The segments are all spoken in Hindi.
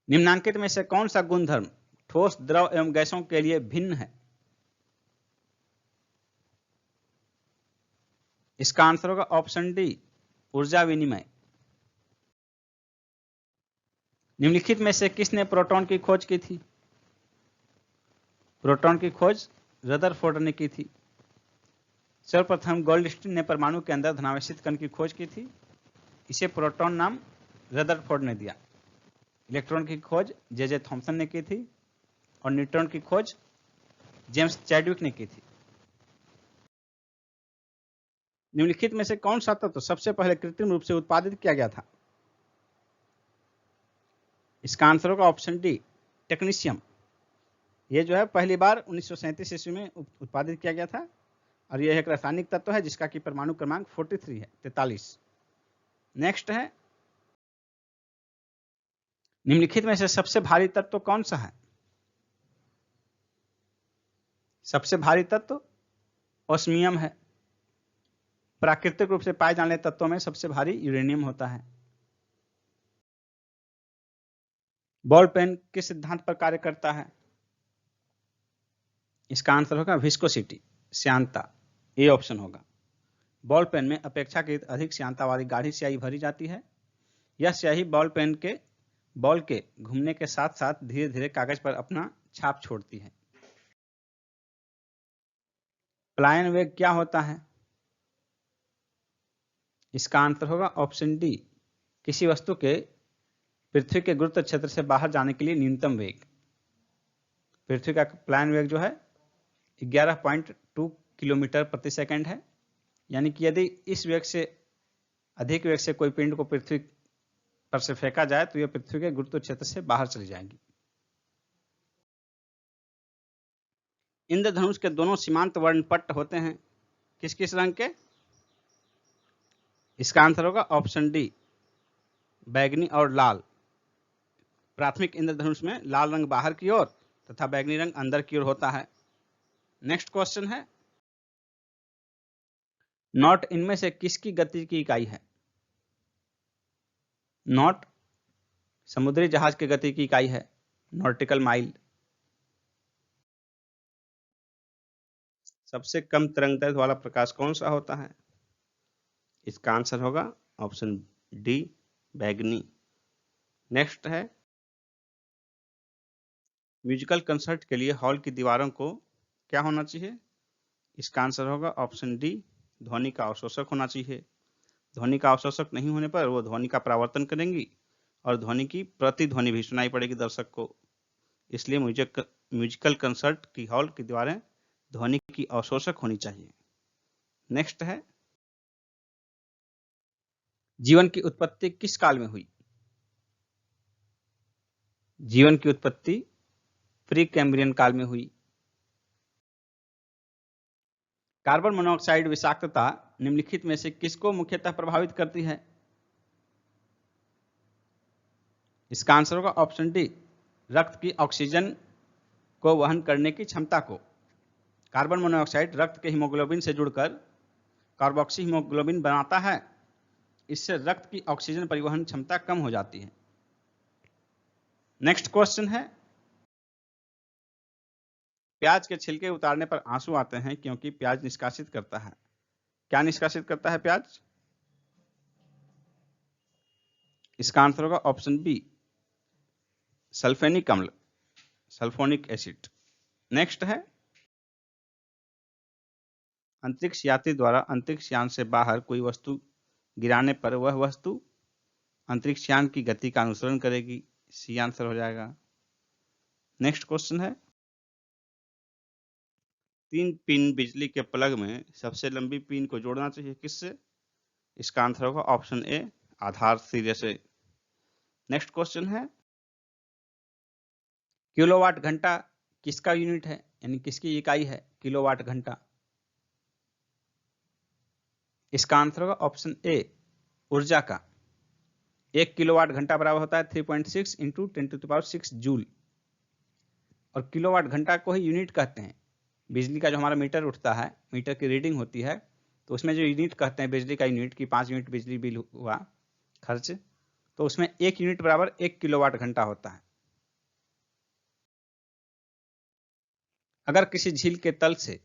निम्नांकित में से कौन सा गुणधर्म ठोस, द्रव एवं गैसों के लिए भिन्न है? इसका आंसर होगा ऑप्शन डी, ऊर्जा विनिमय। निम्नलिखित में से किसने प्रोटॉन की खोज की थी? प्रोटॉन की खोज रदरफोर्ड ने की थी। सर्वप्रथम गोल्डस्टीन ने परमाणु के अंदर धनावेशित कण की खोज की थी, इसे प्रोटॉन नाम रदरफोर्ड ने दिया। इलेक्ट्रॉन की खोज जे थॉमसन ने की थी और न्यूट्रॉन की खोज जेम्स चैडविक ने की थी। निम्नलिखित में से कौन सा तत्व सबसे पहले कृत्रिम रूप से उत्पादित किया गया था? इसका आंसर होगा ऑप्शन डी, टेक्नीशियम। यह जो है पहली बार 1937 ईस्वी में उत्पादित किया गया था और यह एक रासायनिक तत्व है जिसका कि परमाणु क्रमांक 43 है, 43। नेक्स्ट है, निम्नलिखित में से सबसे भारी तत्व कौन सा है? सबसे भारी तत्व ओस्मियम है। प्राकृतिक रूप से पाए जाने वाले तत्वों में सबसे भारी यूरेनियम होता है। बॉल पेन किस सिद्धांत पर कार्य करता है? इसका आंसर होगा विस्कोसिटी, श्यानता। ए ऑप्शन होगा। बॉल पेन में अपेक्षाकृत अधिक श्यानता वाली गाढ़ी स्याही भरी जाती है। यह स्याही बॉल पेन के बॉल के घूमने के साथ साथ धीरे धीरे कागज पर अपना छाप छोड़ती है। पलायन वेग क्या होता है? इसका आंसर होगा ऑप्शन डी, किसी वस्तु के पृथ्वी के गुरुत्व क्षेत्र से बाहर जाने के लिए न्यूनतम वेग। पृथ्वी का पलायन वेग जो है 11.2 किलोमीटर प्रति सेकंड है, यानी कि यदि इस वेग से अधिक वेग से कोई पिंड को पृथ्वी पर से फेंका जाए तो यह पृथ्वी के गुरुत्व क्षेत्र से बाहर चली जाएगी। इंद्रधनुष के दोनों सीमांत वर्णपट्ट होते हैं किस किस रंग के? इसका आंसर होगा ऑप्शन डी, बैगनी और लाल। प्राथमिक इंद्रधनुष में लाल रंग बाहर की ओर तथा बैगनी रंग अंदर की ओर होता है। नेक्स्ट क्वेश्चन है, नॉट इनमें से किसकी गति की इकाई है? नॉट समुद्री जहाज की गति की इकाई है, नॉटिकल माइल। सबसे कम तरंग दैर्ध्य वाला प्रकाश कौन सा होता है? इसका आंसर होगा ऑप्शन डी, बैगनी। नेक्स्ट है, म्यूजिकल कंसर्ट के लिए हॉल की दीवारों को क्या होना चाहिए? इसका आंसर होगा ऑप्शन डी, ध्वनि का अवशोषक होना चाहिए। ध्वनि का अवशोषक नहीं होने पर वो ध्वनि का परावर्तन करेंगी और ध्वनि की प्रतिध्वनि भी सुनाई पड़ेगी दर्शक को। इसलिए म्यूजिकल कंसर्ट की हॉल की दीवारें ध्वनि की अवशोषक होनी चाहिए। नेक्स्ट है, जीवन की उत्पत्ति किस काल में हुई? जीवन की उत्पत्ति प्री कैम्ब्रियन काल में हुई। कार्बन मोनोऑक्साइड विषाक्तता निम्नलिखित में से किसको मुख्यतः प्रभावित करती है? इसका आंसर होगा ऑप्शन डी, रक्त की ऑक्सीजन को वहन करने की क्षमता को। कार्बन मोनोऑक्साइड रक्त के हीमोग्लोबिन से जुड़कर कार्बोक्सी हीमोग्लोबिन बनाता है, इससे रक्त की ऑक्सीजन परिवहन क्षमता कम हो जाती है। नेक्स्ट क्वेश्चन है, प्याज के छिलके उतारने पर आंसू आते हैं क्योंकि प्याज निष्कासित करता है। क्या निष्कासित करता है प्याज? इसका आंसर होगा ऑप्शन बी, सल्फेनिक अम्ल, सल्फोनिक एसिड। नेक्स्ट है, अंतरिक्ष यात्री द्वारा अंतरिक्ष यान से बाहर कोई वस्तु गिराने पर वह वस्तु अंतरिक्ष यान की गति का अनुसरण करेगी। सी आंसर हो जाएगा। नेक्स्ट क्वेश्चन है, 3 पिन बिजली के प्लग में सबसे लंबी पिन को जोड़ना चाहिए किससे? इसका आंसर होगा ऑप्शन ए, आधार सिरे से। नेक्स्ट क्वेश्चन है, किलोवाट घंटा किसका यूनिट है, यानी किसकी इकाई है किलोवाट घंटा? इसका आंसर होगा ऑप्शन ए, ऊर्जा का। 1 किलोवाट घंटा बराबर होता है 3.6 इंटू 10⁶ जूल। और किलोवाट घंटा को ही यूनिट कहते हैं। बिजली का जो हमारा मीटर उठता है, मीटर की रीडिंग होती है, तो उसमें जो यूनिट कहते हैं बिजली का यूनिट की 5 यूनिट बिजली बिल हुआ खर्च, तो उसमें 1 यूनिट बराबर 1 किलोवाट घंटा होता है। अगर किसी झील के तल से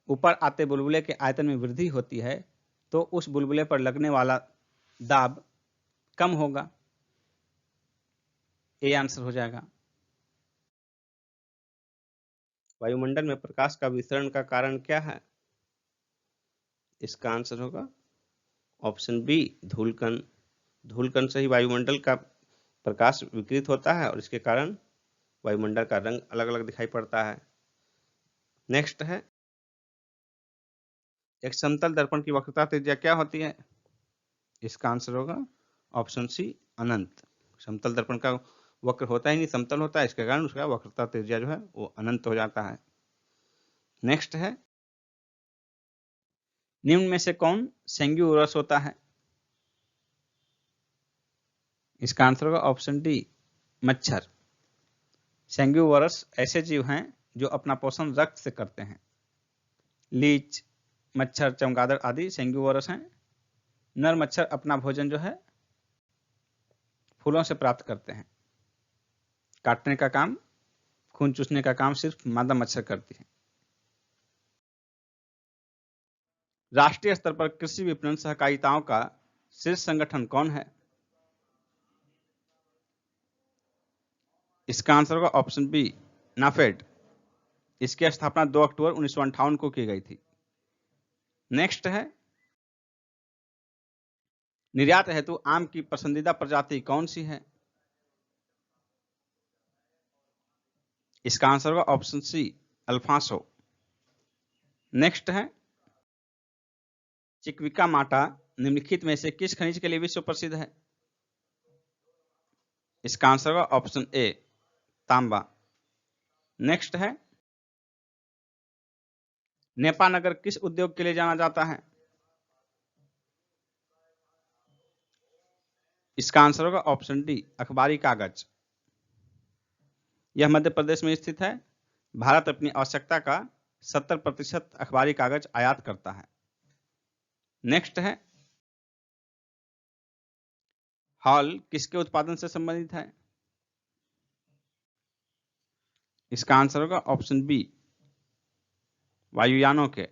ऊपर आते बुलबुले के आयतन में वृद्धि होती है तो उस बुलबुले पर लगने वाला दाब कम होगा। ए आंसर हो जाएगा। वायुमंडल में प्रकाश का विसरण का कारण क्या है? इसका आंसर होगा ऑप्शन बी, धूलकण। धूलकण से ही वायुमंडल का प्रकाश विकृत होता है और इसके कारण वायुमंडल का रंग अलग अलग दिखाई पड़ता है। नेक्स्ट है, एक समतल दर्पण की वक्रता त्रिज्या क्या होती है? इसका आंसर होगा ऑप्शन सी, अनंत। समतल दर्पण का वक्र होता ही नहीं, समतल होता है, इसके कारण उसका वक्रता त्रिज्या जो है वो अनंत हो जाता है। नेक्स्ट है, निम्न में से कौन सेंग्यूरस होता है? इसका आंसर होगा ऑप्शन डी, मच्छर। सेंग्यूवरस ऐसे जीव हैं जो अपना पोषण रक्त से करते हैं। लीच, मच्छर, चमगादड़ आदि सेंग्यूवरस हैं। नर मच्छर अपना भोजन जो है फूलों से प्राप्त करते हैं। काटने का काम, खून चूसने का काम सिर्फ मादा मच्छर करती है। राष्ट्रीय स्तर पर कृषि विपणन सहकारिताओं का शीर्ष संगठन कौन है? इसका आंसर होगा ऑप्शन बी, नाफेड। इसकी स्थापना 2 अक्टूबर 1958 को की गई थी। नेक्स्ट है, निर्यात हेतु आम की पसंदीदा प्रजाति कौन सी है? इसका आंसर होगा ऑप्शन सी, अल्फांसो। नेक्स्ट है, चिक्विका माटा निम्नलिखित में से किस खनिज के लिए विश्व प्रसिद्ध है? इसका आंसर होगा ऑप्शन ए, तांबा। नेक्स्ट है, नेपा नगर किस उद्योग के लिए जाना जाता है? इसका आंसर होगा ऑप्शन डी, अखबारी कागज। यह मध्य प्रदेश में स्थित है। भारत अपनी आवश्यकता का 70% अखबारी कागज आयात करता है। नेक्स्ट है, हॉल किसके उत्पादन से संबंधित है? इसका आंसर होगा ऑप्शन बी, वायुयानों के।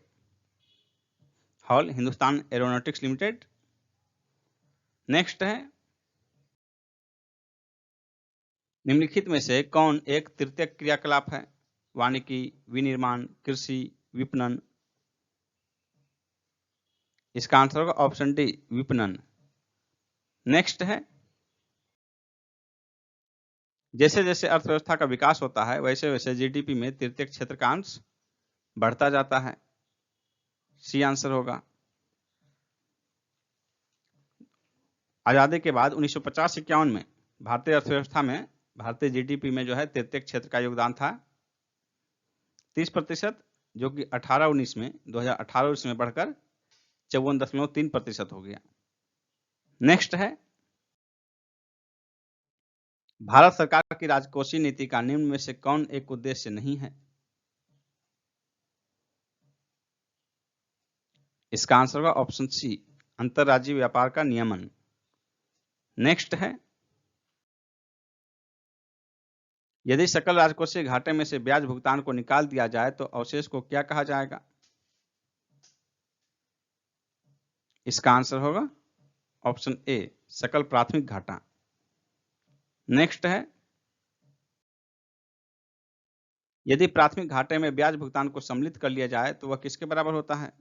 Hall Hindustan aeronautics limited. Next है, निम्नलिखित में से कौन एक तृतीयक क्रियाकलाप है? वानिकी, विनिर्माण, कृषि, विपणन। इसका आंसर होगा ऑप्शन डी, विपणन। नेक्स्ट है, जैसे जैसे अर्थव्यवस्था का विकास होता है वैसे वैसे जीडीपी में तृतीयक क्षेत्र का अंश बढ़ता जाता है। सी आंसर होगा। आजादी के बाद 1950-51 में भारतीय अर्थव्यवस्था में, भारतीय जीडीपी में जो है तृतीयक क्षेत्र का योगदान था 30%, जो कि 2018-19 में बढ़कर 54.3% हो गया। नेक्स्ट है, भारत सरकार की राजकोषीय नीति का निम्न में से कौन एक उद्देश्य नहीं है? इसका आंसर होगा ऑप्शन सी, अंतरराज्यीय व्यापार का नियमन। नेक्स्ट है, यदि सकल राजकोषीय घाटे में से ब्याज भुगतान को निकाल दिया जाए तो अवशेष को क्या कहा जाएगा? इसका आंसर होगा ऑप्शन ए, सकल प्राथमिक घाटा। नेक्स्ट है, यदि प्राथमिक घाटे में ब्याज भुगतान को सम्मिलित कर लिया जाए तो वह किसके बराबर होता है?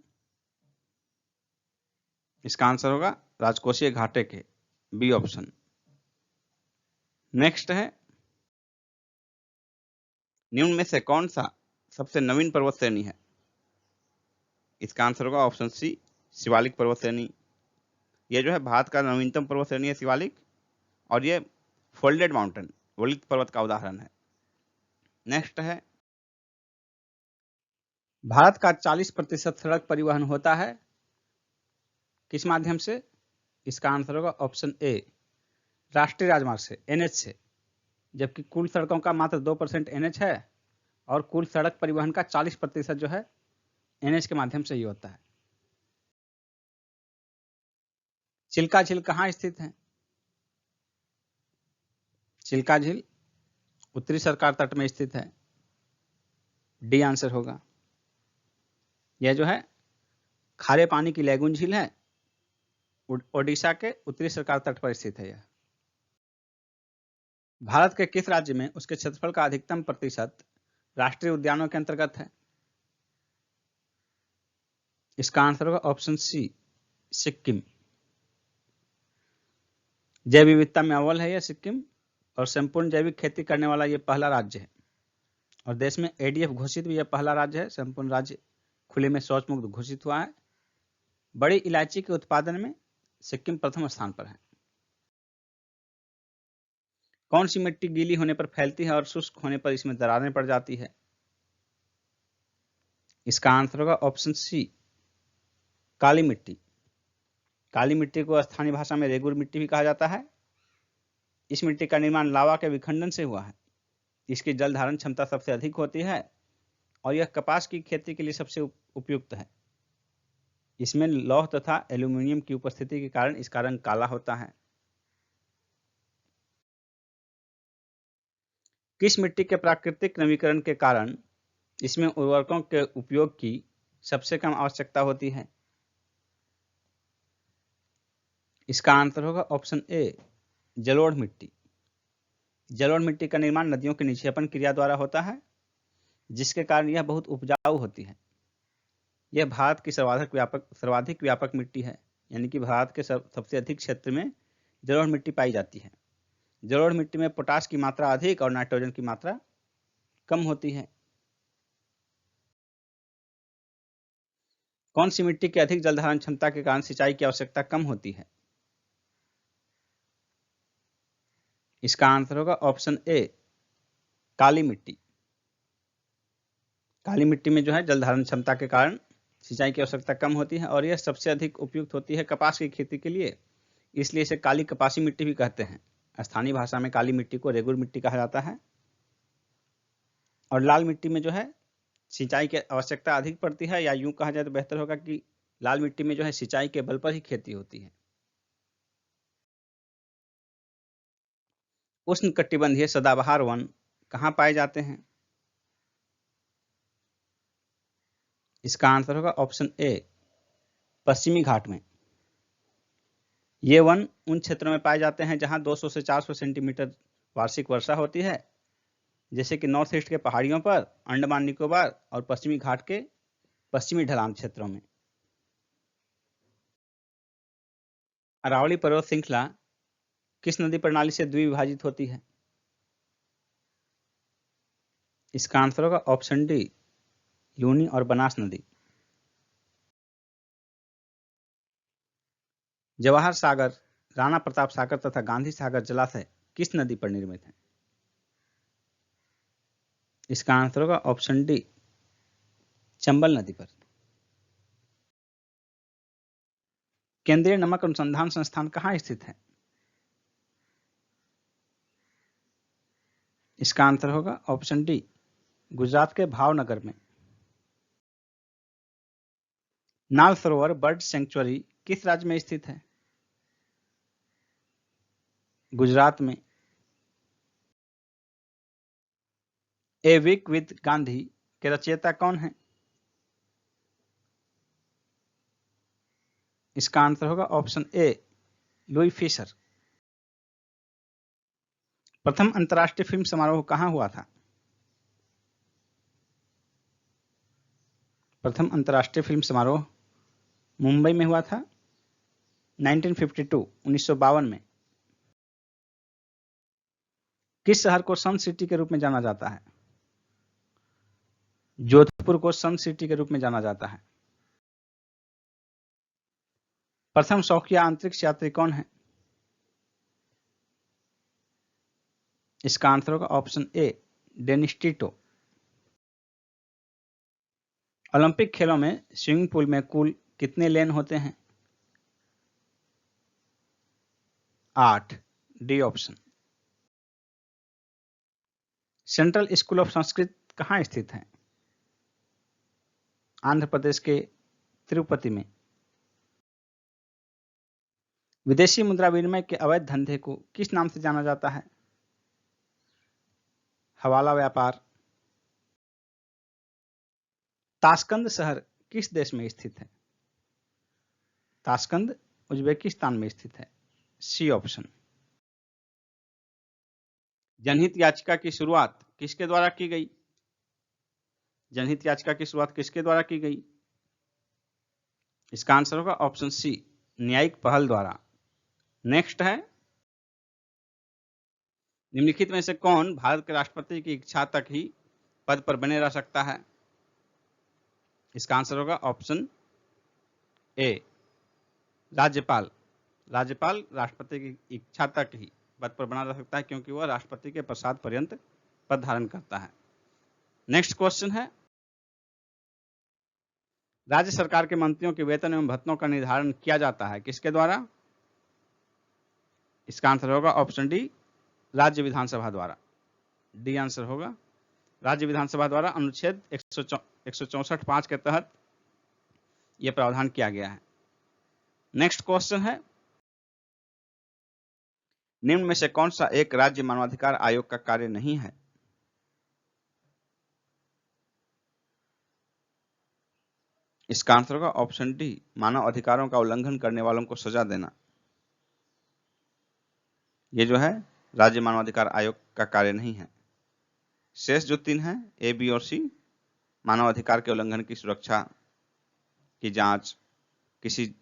इसका आंसर होगा राजकोषीय घाटे के, बी ऑप्शन। नेक्स्ट है, निम्न में से कौन सा सबसे नवीन पर्वत श्रेणी है? इसका आंसर होगा ऑप्शन सी, शिवालिक पर्वत श्रेणी। यह जो है भारत का नवीनतम पर्वत श्रेणी है शिवालिक, और ये फोल्डेड माउंटेन, वलित पर्वत का उदाहरण है। नेक्स्ट है, भारत का 40% सड़क परिवहन होता है किस माध्यम से? इसका आंसर होगा ऑप्शन ए, राष्ट्रीय राजमार्ग से, एनएच से। जबकि कुल सड़कों का मात्र 2% एनएच है और कुल सड़क परिवहन का 40% जो है एनएच के माध्यम से ही होता है। चिल्का झील कहाँ स्थित है? चिल्का झील उत्तरी सरकार तट में स्थित है। डी आंसर होगा। यह जो है खारे पानी की लैगून झील है, ओडिशा के उत्तरी सरकार तट पर स्थित है। यह भारत के किस राज्य में उसके क्षेत्रफल का अधिकतम प्रतिशत राष्ट्रीय उद्यानों के अंतर्गत है? इसका आंसर होगा ऑप्शन सी, सिक्किम। जैव विविधता में अव्वल है यह सिक्किम, और संपूर्ण जैविक खेती करने वाला यह पहला राज्य है, और देश में एडीएफ घोषित भी यह पहला राज्य है। संपूर्ण राज्य खुले में शौच मुक्त घोषित हुआ है। बड़ी इलायची के उत्पादन में सिक्किम प्रथम स्थान पर है। कौन सी मिट्टी गीली होने पर फैलती है और शुष्क होने पर इसमें दरारें पड़ जाती है? इसका आंसर होगा ऑप्शन सी, काली मिट्टी। काली मिट्टी को स्थानीय भाषा में रेगुर मिट्टी भी कहा जाता है। इस मिट्टी का निर्माण लावा के विखंडन से हुआ है। इसकी जल धारण क्षमता सबसे अधिक होती है और यह कपास की खेती के लिए सबसे उपयुक्त है। इसमें लौह तथा एल्यूमिनियम की उपस्थिति के कारण इसका रंग काला होता है। किस मिट्टी के प्राकृतिक नवीकरण के कारण इसमें उर्वरकों के उपयोग की सबसे कम आवश्यकता होती है? इसका आंसर होगा ऑप्शन ए, जलोढ़ मिट्टी। जलोढ़ मिट्टी का निर्माण नदियों के निक्षेपण क्रिया द्वारा होता है, जिसके कारण यह बहुत उपजाऊ होती है। यह भारत की सर्वाधिक व्यापक मिट्टी है, यानी कि भारत के सबसे अधिक क्षेत्र में जलोढ़ मिट्टी पाई जाती है। जलोढ़ मिट्टी में पोटाश की मात्रा अधिक और नाइट्रोजन की मात्रा कम होती है। कौन सी मिट्टी की अधिक जल धारण क्षमता के कारण सिंचाई की आवश्यकता कम होती है? इसका आंसर होगा ऑप्शन ए, काली मिट्टी। काली मिट्टी में जो है जल धारण क्षमता के कारण सिंचाई की आवश्यकता कम होती है और यह सबसे अधिक उपयुक्त होती है कपास की खेती के लिए, इसलिए इसे काली कपासी मिट्टी भी कहते हैं। स्थानीय भाषा में काली मिट्टी को रेगुर मिट्टी कहा जाता है। और लाल मिट्टी में जो है सिंचाई की आवश्यकता अधिक पड़ती है, या यूं कहा जाए तो बेहतर होगा कि लाल मिट्टी में जो है सिंचाई के बल पर ही खेती होती है। उष्णकटिबंधीय सदाबहार वन कहाँ पाए जाते हैं? इसका आंसर होगा ऑप्शन ए, पश्चिमी घाट में। ये वन उन क्षेत्रों में पाए जाते हैं जहां 200 से 400 सेंटीमीटर वार्षिक वर्षा होती है, जैसे कि नॉर्थ ईस्ट के पहाड़ियों पर, अंडमान निकोबार और पश्चिमी घाट के पश्चिमी ढलान क्षेत्रों में। अरावली पर्वत श्रृंखला किस नदी प्रणाली से द्विविभाजित होती है? इसका आंसर होगा ऑप्शन डी, लूनी और बनास नदी। जवाहर सागर, राणा प्रताप सागर तथा गांधी सागर जलाशय किस नदी पर निर्मित है? इसका आंसर होगा ऑप्शन डी, चंबल नदी पर। केंद्रीय नमक अनुसंधान संस्थान कहाँ स्थित है? इसका आंसर होगा ऑप्शन डी, गुजरात के भावनगर में। नाल सरोवर बर्ड सेंचुरी किस राज्य में स्थित है? गुजरात में। ए वीक विद गांधी के रचयिता कौन है? इसका आंसर होगा ऑप्शन ए, लुई फिशर। प्रथम अंतर्राष्ट्रीय फिल्म समारोह कहां हुआ था? प्रथम अंतर्राष्ट्रीय फिल्म समारोह मुंबई में हुआ था 1952 में। किस शहर को सन सिटी के रूप में जाना जाता है? जोधपुर को सन सिटी के रूप में जाना जाता है। प्रथम शौकिया अंतरिक्ष यात्री कौन है? इसका आंसर होगा option A, Dennis Tito. Olympic खेलों में स्विमिंग पूल में कुल कितने लेन होते हैं? 8, D option. Central school of Sanskrit कहाँ स्थित है? आंध्र प्रदेश के तिरुपति में। विदेशी मुद्रा विनिमय के अवैध धंधे को किस नाम से जाना जाता है? हवाला व्यापार। ताशकंद शहर किस देश में स्थित है? ताशकंद उज्बेकिस्तान में स्थित है। C option. जनहित याचिका की शुरुआत किसके द्वारा की गई? जनहित याचिका की शुरुआत किसके द्वारा की गई? इसका आंसर होगा ऑप्शन सी, न्यायिक पहल द्वारा। नेक्स्ट है, निम्नलिखित में से कौन भारत के राष्ट्रपति की इच्छा तक ही पद पर बने रह सकता है? इसका आंसर होगा ऑप्शन ए, राज्यपाल। राज्यपाल राष्ट्रपति की इच्छा तक ही पद पर बना रह सकता है क्योंकि वह राष्ट्रपति के प्रसाद पर्यंत पद धारण करता है। नेक्स्ट क्वेश्चन है, राज्य सरकार के मंत्रियों के वेतन एवं भत्तों का निर्धारण किया जाता है किसके द्वारा? इसका आंसर होगा ऑप्शन डी, राज्य विधानसभा द्वारा। डी आंसर होगा, राज्य विधानसभा द्वारा अनुच्छेद 164(5) के तहत यह प्रावधान किया गया है। नेक्स्ट क्वेश्चन है, निम्न में से कौन सा एक राज्य मानवाधिकार आयोग का कार्य नहीं है? इसका आंसर होगा ऑप्शन डी, मानव अधिकारों का उल्लंघन करने वालों को सजा देना। ये जो है राज्य मानवाधिकार आयोग का कार्य नहीं है। शेष जो 3 हैं, ए, बी और सी, मानव अधिकार के उल्लंघन की सुरक्षा की जांच, किसी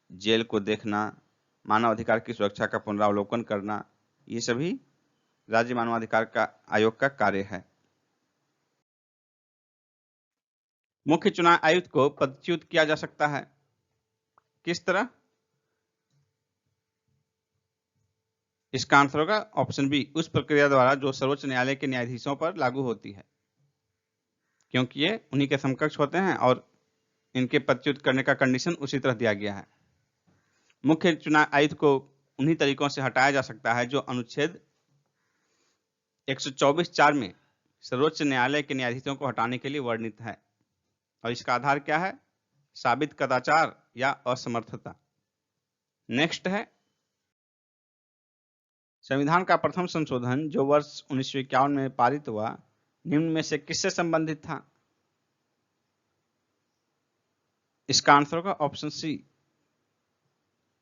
जेल को देखना, मानव अधिकार की सुरक्षा का पुनरावलोकन करना, ये सभी राज्य मानवाधिकार का आयोग का कार्य है। मुख्य चुनाव आयुक्त को पदच्युत किया जा सकता है किस तरह? इसका आंसर होगा ऑप्शन बी, उस प्रक्रिया द्वारा जो सर्वोच्च न्यायालय के न्यायाधीशों पर लागू होती है, क्योंकि ये उन्हीं के समकक्ष होते हैं और इनके पदच्युत करने का कंडीशन उसी तरह दिया गया है। मुख्य चुनाव आयुक्त को उन्हीं तरीकों से हटाया जा सकता है जो अनुच्छेद 124(4) में सर्वोच्च न्यायालय के न्यायाधीशों को हटाने के लिए वर्णित है, और इसका आधार क्या है? साबित कदाचार या असमर्थता। नेक्स्ट है, संविधान का प्रथम संशोधन जो वर्ष 1951 में पारित हुआ, निम्न में से किससे संबंधित था? इसका आंसर होगा ऑप्शन सी,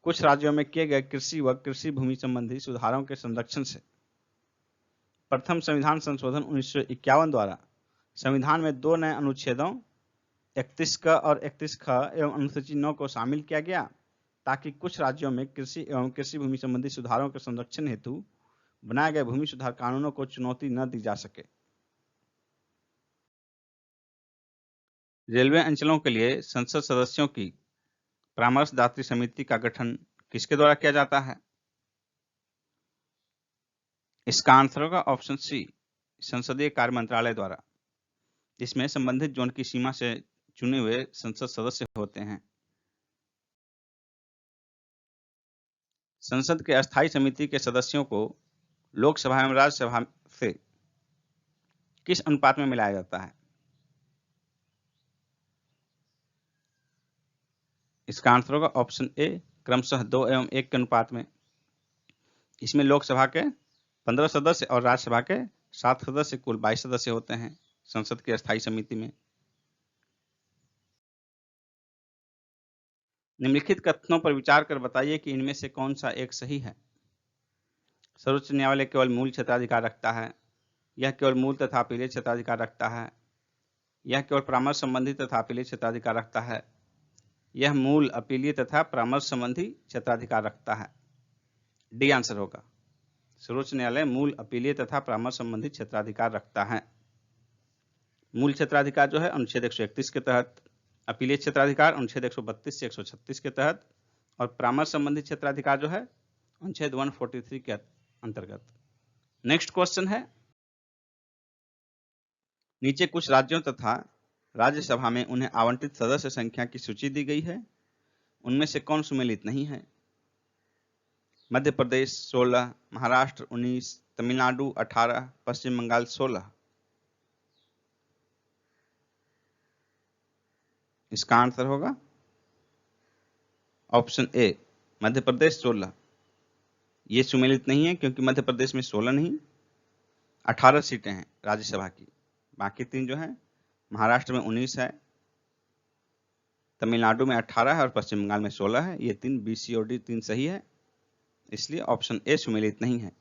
कुछ राज्यों में किए गए कृषि व कृषि भूमि संबंधी सुधारों के संरक्षण से। प्रथम संविधान संशोधन 1951 द्वारा संविधान में 2 नए अनुच्छेदों 31 क और 31 ख एवं अनुसूची 9 को शामिल किया गया ताकि कुछ राज्यों में कृषि एवं कृषि भूमि संबंधी सुधारों के संरक्षण हेतु बनाए गए भूमि सुधार कानूनों को चुनौती न दी जा सके। रेलवे अंचलों के लिए संसद सदस्यों की परामर्शदात्री समिति का गठन किसके द्वारा किया जाता है? इसका आंसर होगा ऑप्शन सी, संसदीय कार्य मंत्रालय द्वारा, जिसमें संबंधित जोन की सीमा से चुने हुए संसद सदस्य होते हैं। संसद के अस्थायी समिति के सदस्यों को लोकसभा एवं राज्यसभा से किस अनुपात में मिलाया जाता है? इसका आंसर होगा ऑप्शन ए, क्रमशः 2 एवं 1 के अनुपात में। इसमें लोकसभा के 15 सदस्य और राज्यसभा के 7 सदस्य, कुल 22 सदस्य होते हैं संसद की अस्थायी समिति में। निम्नलिखित कथनों पर विचार कर बताइए कि इनमें से कौन सा एक सही है। सर्वोच्च न्यायालय केवल मूल क्षेत्राधिकार रखता है, यह केवल मूल तथा अपीलीय क्षेत्राधिकार रखता है, यह केवल परामर्श संबंधी तथा अपीलीय क्षेत्राधिकार रखता है, यह मूल, अपीलीय तथा परामर्श संबंधी क्षेत्राधिकार रखता है। डी आंसर होगा, सर्वोच्च न्यायालय मूल, अपीलीय तथा परामर्श संबंधी क्षेत्राधिकार रखता है। मूल क्षेत्राधिकार जो है अनुच्छेद 131 के तहत, अपीलीय क्षेत्राधिकार अनुच्छेद 132 से 136 के तहत, और परामर्श संबंधी क्षेत्राधिकार जो है अनुच्छेद 143 के अंतर्गत। नेक्स्ट क्वेश्चन है, नीचे कुछ राज्यों तथा राज्यसभा में उन्हें आवंटित सदस्य संख्या की सूची दी गई है, उनमें से कौन सुमेलित नहीं है? मध्य प्रदेश 16, महाराष्ट्र 19, तमिलनाडु 18, पश्चिम बंगाल 16। इसका आंसर होगा ऑप्शन ए, मध्य प्रदेश 16। ये सुमेलित नहीं है क्योंकि मध्य प्रदेश में 16 नहीं 18 सीटें हैं राज्यसभा की। बाकी 3 जो है, महाराष्ट्र में 19 है, तमिलनाडु में 18 है और पश्चिम बंगाल में 16 है। ये 3 बी, सी और डी 3 सही है, इसलिए ऑप्शन ए सुमेलित नहीं है।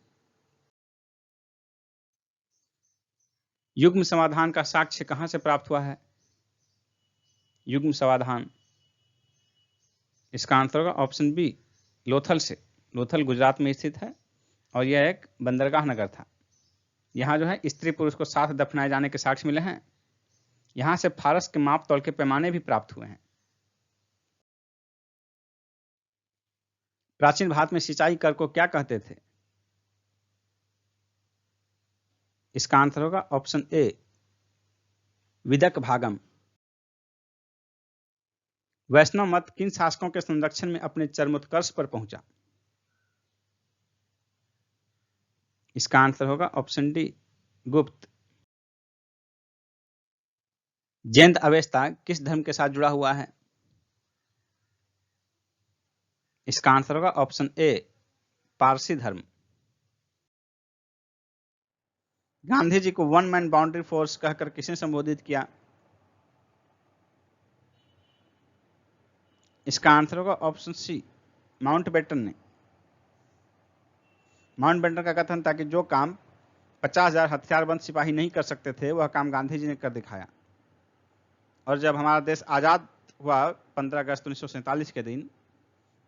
युग्म समाधान का साक्ष्य कहां से प्राप्त हुआ है? युग्म समाधान, इसका आंसर होगा ऑप्शन बी, लोथल से। लोथल गुजरात में स्थित है और यह एक बंदरगाह नगर था। यहाँ जो है स्त्री पुरुष को साथ दफनाए जाने के साक्ष्य मिले हैं। यहाँ से फारस के माप तौल के पैमाने भी प्राप्त हुए हैं। प्राचीन भारत में सिंचाई कर को क्या कहते थे? इसका आंसर होगा ऑप्शन ए, विदक भागम। वैष्णव मत किन शासकों के संरक्षण में अपने चरमोत्कर्ष पर पहुंचा? इसका आंसर होगा ऑप्शन डी, गुप्त। जैन अवेस्ता किस धर्म के साथ जुड़ा हुआ है? इसका आंसर होगा ऑप्शन ए, पारसी धर्म। गांधी जी को वन मैन बाउंड्री फोर्स कहकर किसने संबोधित किया? इसका आंसर होगा ऑप्शन सी, माउंटबेटन ने। माउंटबेटन का कथन था कि जो काम 50,000 हथियारबंद सिपाही नहीं कर सकते थे, वह काम गांधी जी ने कर दिखाया। और जब हमारा देश आजाद हुआ 15 अगस्त 1947 के दिन,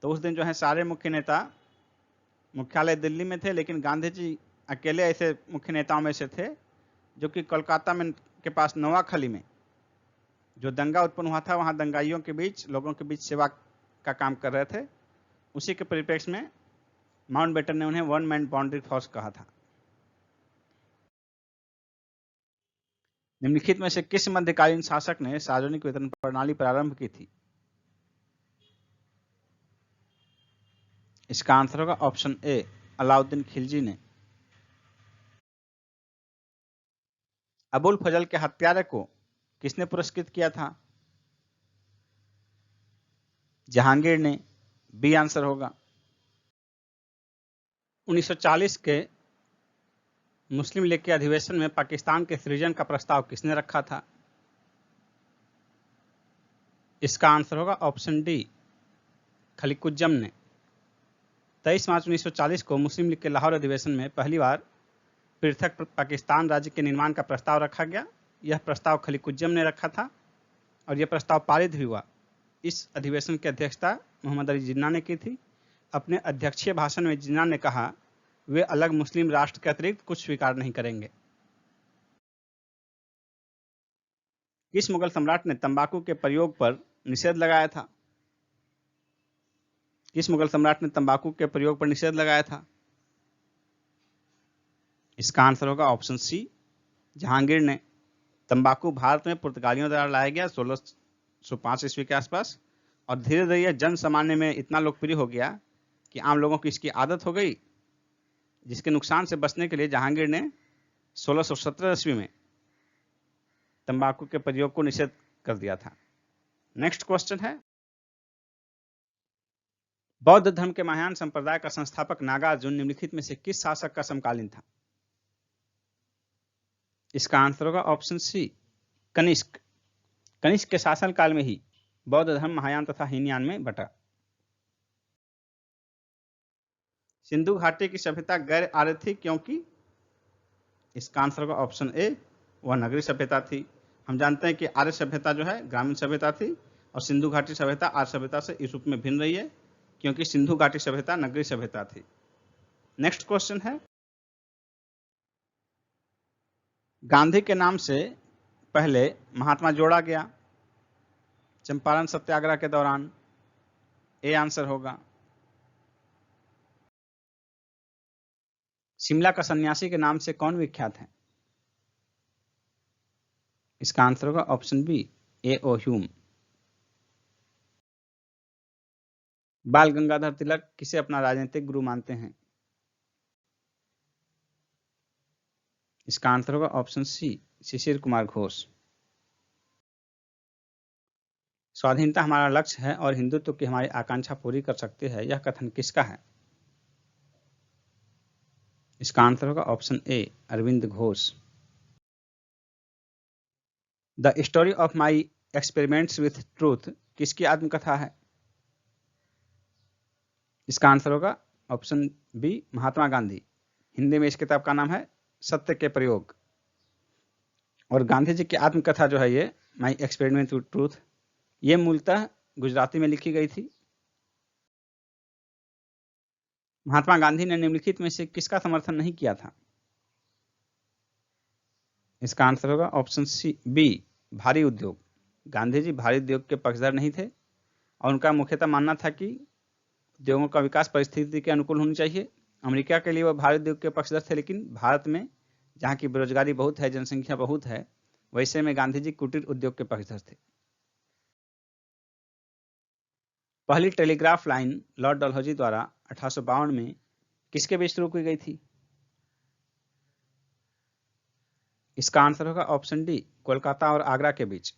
तो उस दिन जो है सारे मुख्य नेता मुख्यालय दिल्ली में थे, लेकिन गांधी जी अकेले ऐसे मुख्य नेताओं में से थे जो कि कोलकाता में के पास नवाखली में जो दंगा उत्पन्न हुआ था, वहां दंगाइयों के बीच, लोगों के बीच सेवा का काम कर रहे थे। उसी के परिप्रेक्ष्य में माउंटबेटन ने उन्हें वन मैन बाउंड्री फोर्स कहा था। निम्नलिखित में से किस मध्यकालीन शासक ने सार्वजनिक वितरण प्रणाली प्रारंभ की थी? इसका आंसर होगा ऑप्शन ए, अलाउद्दीन खिलजी ने। अबुल फजल के हत्यारे को किसने पुरस्कृत किया था? जहांगीर ने, बी आंसर होगा। 1940 के मुस्लिम लीग के अधिवेशन में पाकिस्तान के सृजन का प्रस्ताव किसने रखा था? इसका आंसर होगा ऑप्शन डी, खलीकुज्जम ने। 23 मार्च 1940 को मुस्लिम लीग के लाहौर अधिवेशन में पहली बार पृथक पाकिस्तान राज्य के निर्माण का प्रस्ताव रखा गया। यह प्रस्ताव खलीकुज्जम ने रखा था और यह प्रस्ताव पारित भी हुआ। इस अधिवेशन की अध्यक्षता मोहम्मद अली जिन्ना ने की थी। अपने अध्यक्षीय भाषण में जिन्ना ने कहा, वे अलग मुस्लिम राष्ट्र के अतिरिक्त कुछ स्वीकार नहीं करेंगे। किस मुगल सम्राट ने तंबाकू के प्रयोग पर निषेध लगाया था? किस मुगल सम्राट ने तंबाकू के प्रयोग पर निषेध लगाया था? इसका आंसर होगा ऑप्शन सी, जहांगीर ने। तंबाकू भारत में पुर्तगालियों द्वारा लाया गया 1605 ईस्वी के आसपास, और धीरे धीरे यह जन सामान्य में इतना लोकप्रिय हो गया कि आम लोगों की इसकी आदत हो गई, जिसके नुकसान से बचने के लिए जहांगीर ने 1617 ईस्वी में तंबाकू के प्रयोग को निषेध कर दिया था। नेक्स्ट क्वेश्चन है, बौद्ध धर्म के महायान संप्रदाय का संस्थापक नागार्जुन निम्नलिखित में से किस शासक का समकालीन था? इसका आंसर होगा ऑप्शन सी, कनिष्क। कनिष्क के शासनकाल में ही बौद्ध धर्म महायान तथा हीनयान में बटा। सिंधु घाटी की सभ्यता गैर आर्य थी क्योंकि? इसका आंसर होगा ऑप्शन ए, वह नगरीय सभ्यता थी। हम जानते हैं कि आर्य सभ्यता जो है ग्रामीण सभ्यता थी और सिंधु घाटी सभ्यता आर्य सभ्यता से इस रूप में भिन्न रही है क्योंकि सिंधु घाटी सभ्यता नगरीय सभ्यता थी। नेक्स्ट क्वेश्चन है, गांधी के नाम से पहले महात्मा जोड़ा गया चंपारण सत्याग्रह के दौरान? ए आंसर होगा। शिमला का सन्यासी के नाम से कौन विख्यात है? इसका आंसर होगा ऑप्शन बी, ए ओ ह्यूम। बाल गंगाधर तिलक किसे अपना राजनीतिक गुरु मानते हैं? इसका आंसर होगा ऑप्शन सी, शिशिर कुमार घोष। स्वाधीनता हमारा लक्ष्य है और हिंदुत्व की हमारी आकांक्षा पूरी कर सकती है, यह कथन किसका है? इसका आंसर होगा option A, Arvind Ghosh. The story of my experiments with truth किसकी आत्मकथा है? इसका आंसर होगा ऑप्शन बी, महात्मा गांधी। हिंदी में इस किताब का नाम है सत्य के प्रयोग। और गांधी जी की आत्मकथा जो है ये माई एक्सपेरिमेंट विद ट्रूथ, ये मूलतः गुजराती में लिखी गई थी। महात्मा गांधी ने निम्नलिखित में से किसका समर्थन नहीं किया था? इसका आंसर होगा ऑप्शन सी बी, भारी उद्योग। गांधी जी भारी उद्योग के पक्षधर नहीं थे और उनका मुख्यतः मानना था कि उद्योगों का विकास परिस्थिति के अनुकूल होनी चाहिए। अमेरिका के लिए वह भारी उद्योग के पक्षधर थे, लेकिन भारत में जहाँ की बेरोजगारी बहुत है, जनसंख्या बहुत है, वैसे में गांधी जी कुटीर उद्योग के पक्षधर थे। पहली टेलीग्राफ लाइन लॉर्ड डलहौजी द्वारा 1852 में किसके बीच शुरू की गई थी? इसका आंसर होगा ऑप्शन डी, कोलकाता और आगरा के बीच।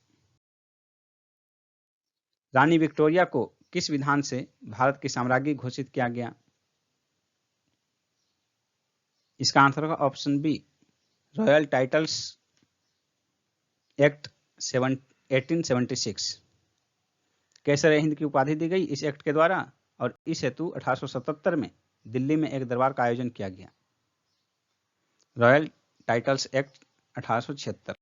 रानी विक्टोरिया को किस विधान से भारत की साम्राज्ञी घोषित किया गया? इसका आंसर होगा option B, royal titles act 1876। Kaiser Hind की उपाधि दी गई इस एक्ट के द्वारा और इस हेतु 1877 में दिल्ली में एक दरबार का आयोजन किया गया। Royal titles act 1876।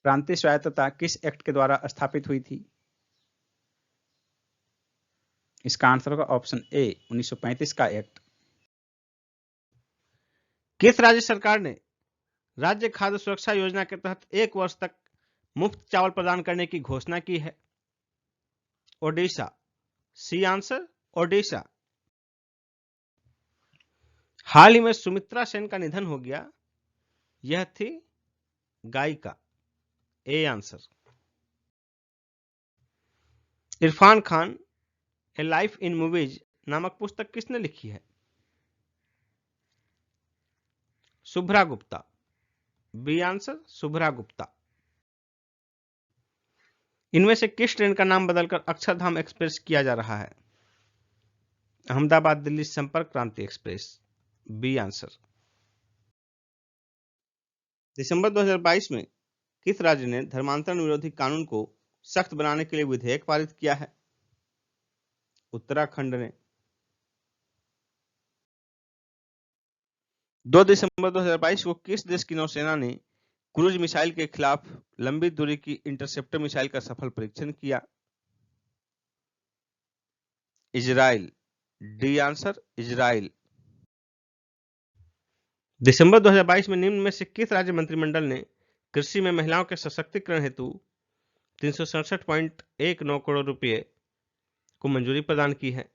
प्रांतीय स्वायत्तता किस एक्ट के द्वारा स्थापित हुई थी? इसका आंसर होगा ऑप्शन ए, 1935 का एक्ट। किस राज्य सरकार ने राज्य खाद्य सुरक्षा योजना के तहत 1 वर्ष तक मुफ्त चावल प्रदान करने की घोषणा की है? ओडिशा। C answer Odisha. हाल ही में सुमित्रा सेन का निधन हो गया, यह थी गायिका। A answer. Irfan Khan a life in movies नामक पुस्तक किसने लिखी है? शुभ्रा गुप्ता। B answer, Shubhra Gupta. इनमें से किस ट्रेन का नाम बदलकर अक्षरधाम एक्सप्रेस किया जा रहा है? अहमदाबाद दिल्ली संपर्क क्रांति एक्सप्रेस। B answer. दिसंबर 2022 में किस राज्य ने धर्मांतरण विरोधी कानून को सख्त बनाने के लिए विधेयक पारित किया है? उत्तराखंड ने। 2 दिसंबर 2022 को किस देश की नौसेना ने क्रूज मिसाइल के खिलाफ लंबी दूरी की इंटरसेप्टर मिसाइल का सफल परीक्षण किया? इजराइल। D answer, Israel. दिसंबर 2022 में निम्न में से किस राज्य मंत्रिमंडल ने कृषि में महिलाओं के सशक्तिकरण हेतु 367.19 करोड़ रुपए को मंजूरी प्रदान की है?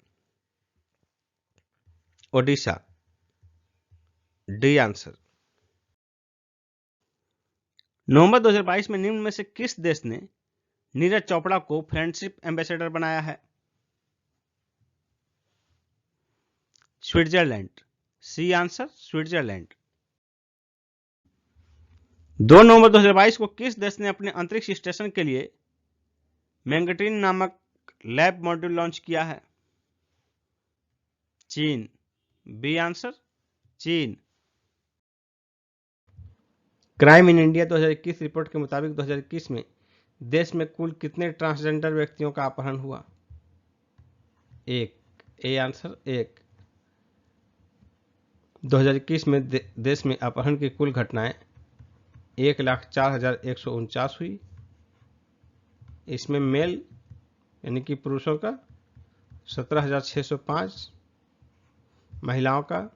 ओडिशा। D answer. नवंबर 2022 में निम्न में से किस देश ने नीरज चोपड़ा को फ्रेंडशिप एम्बेसडर बनाया है? स्विट्जरलैंड। C answer, Switzerland. 2 नवंबर 2022 को किस देश ने अपने अंतरिक्ष स्टेशन के लिए मैंगटीन नामक लैब मॉड्यूल लॉन्च किया है? चीन। बी आंसर, चीन। क्राइम इन इंडिया 2021 रिपोर्ट के मुताबिक 2021 में देश में कुल कितने ट्रांसजेंडर व्यक्तियों का अपहरण हुआ? 1। A answer, 1। 2021 में देश में अपहरण की कुल घटनाएं 1,04,149 हुई। इसमें मेल यानी कि पुरुषों का 17,605, महिलाओं का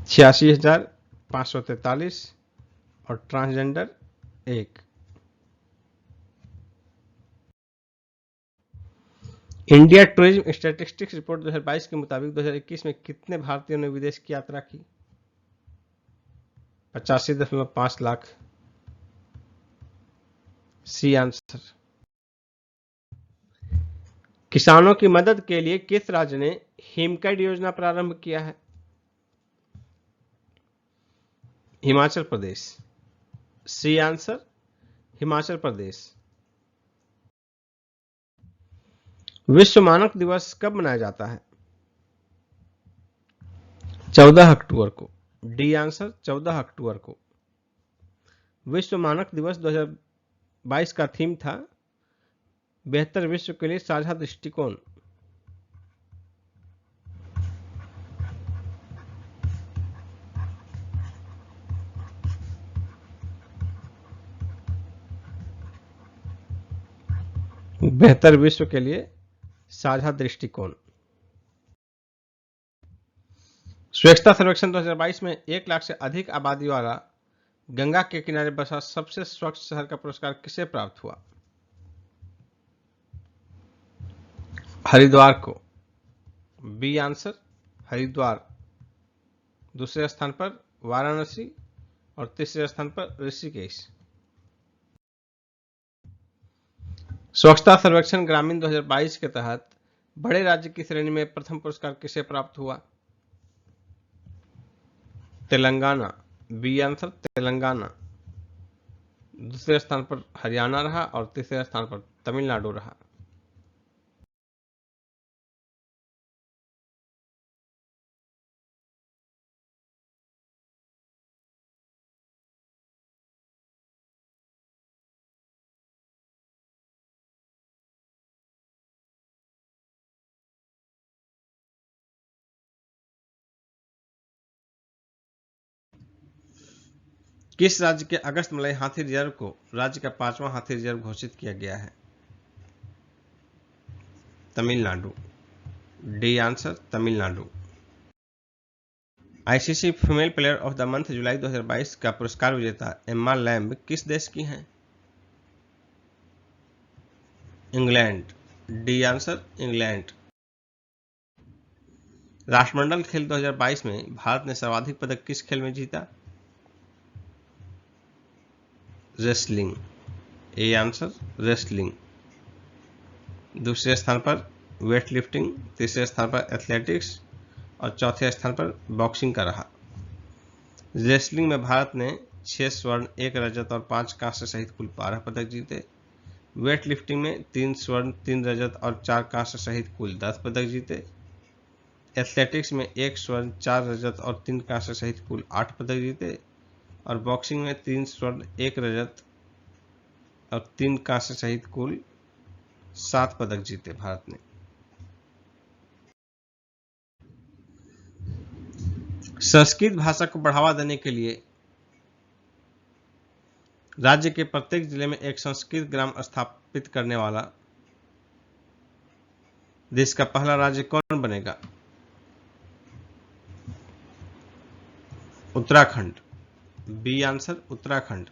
86,543 और transgender 1। India tourism statistics report 2022 के मुताबिक 2021 में कितने भारतीयों ने विदेश की यात्रा की? 85.5 लाख। C answer. किसानों की मदद के लिए किस राज्य ने हिमकैड योजना प्रारंभ किया है? हिमाचल प्रदेश। C answer, Himachal Pradesh. विश्व मानक दिवस कब मनाया जाता है? 14 अक्टूबर को। डी आंसर, 14 अक्टूबर को। विश्व मानक दिवस 2022 का थीम था बेहतर विश्व के लिए साझा दृष्टिकोण। बेहतर विश्व के लिए साझा दृष्टिकोण। स्वच्छता सर्वेक्षण 2022 में 1 लाख से अधिक आबादी वाला गंगा के किनारे बसा सबसे स्वच्छ शहर का पुरस्कार किसे प्राप्त हुआ? हरिद्वार को। B answer Haridwar. दूसरे स्थान पर वाराणसी और तीसरे स्थान पर ऋषिकेश। स्वच्छता सर्वेक्षण ग्रामीण 2022 के तहत बड़े राज्य की श्रेणी में प्रथम पुरस्कार किसे प्राप्त हुआ? तेलंगाना। B answer Telangana. दूसरे स्थान पर हरियाणा रहा और तीसरे स्थान पर तमिलनाडु रहा। किस राज्य के अगस्त मलई हाथी रिजर्व को राज्य का 5वां हाथी रिजर्व घोषित किया गया है? Tamil Nadu. D answer Tamil Nadu. ICC female player of the month जुलाई 2022 का पुरस्कार विजेता एम्मा लैम्ब किस देश की हैं? इंग्लैंड। D answer England. राष्ट्रमंडल खेल 2022 में भारत ने सर्वाधिक पदक किस खेल में जीता? रेसलिंग। A answer wrestling. दूसरे स्थान पर वेट लिफ्टिंग, तीसरे स्थान पर एथलेटिक्स और चौथे स्थान पर बॉक्सिंग का रहा। रेसलिंग में भारत ने 6 स्वर्ण, 1 रजत और 5 कांस्य सहित कुल 12 पदक जीते। वेट लिफ्टिंग में 3 स्वर्ण, 3 रजत और 4 कांस्य सहित कुल 10 पदक जीते। एथलेटिक्स में 1 स्वर्ण, 4 रजत और 3 कांस्य सहित कुल 8 पदक जीते और बॉक्सिंग में 3 स्वर्ण, 1 रजत और 3 कांस्य सहित कुल 7 पदक जीते भारत ने। संस्कृत भाषा को बढ़ावा देने के लिए राज्य के प्रत्येक जिले में एक संस्कृत ग्राम स्थापित करने वाला देश का पहला राज्य कौन बनेगा? उत्तराखंड। B answer Uttarakhand.